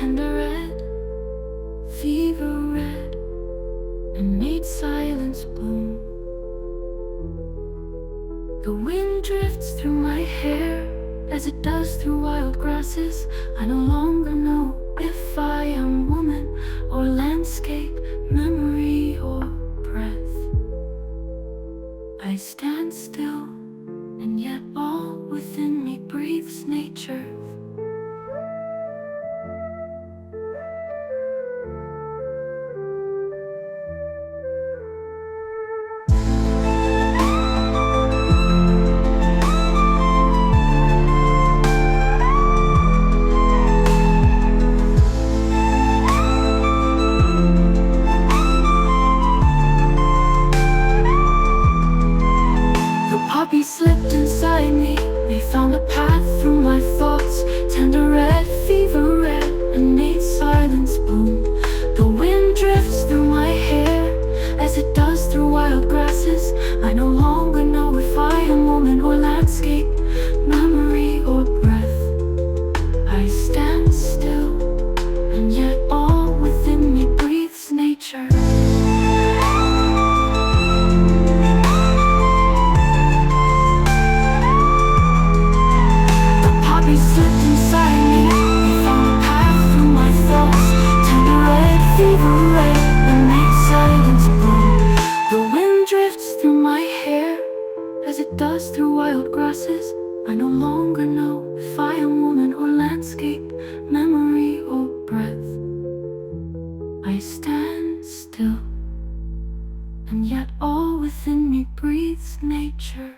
tender red, fever red, and made silence bloom. The wind drifts through my hair as it does through wild grasses. I no longer know if I am woman or landscape, memory or breath. I stand still, and yet all within me breathes nature. Poppies slipped inside me, they found a path through my thoughts. Tender red, fever red, and made silence bloom. The wind drifts through my hair as it does through wild grasses. I no longer know if I am woman or landscape, memory or breath. I stand still, and yet all within me breathes nature. Slipped inside me, they found a path through my thoughts. Tender red, fever red, and made silence bloom. The wind drifts through my hair as it does through wild grasses. I no longer know if I am woman or landscape, memory or breath. I stand still, and yet all within me breathes nature.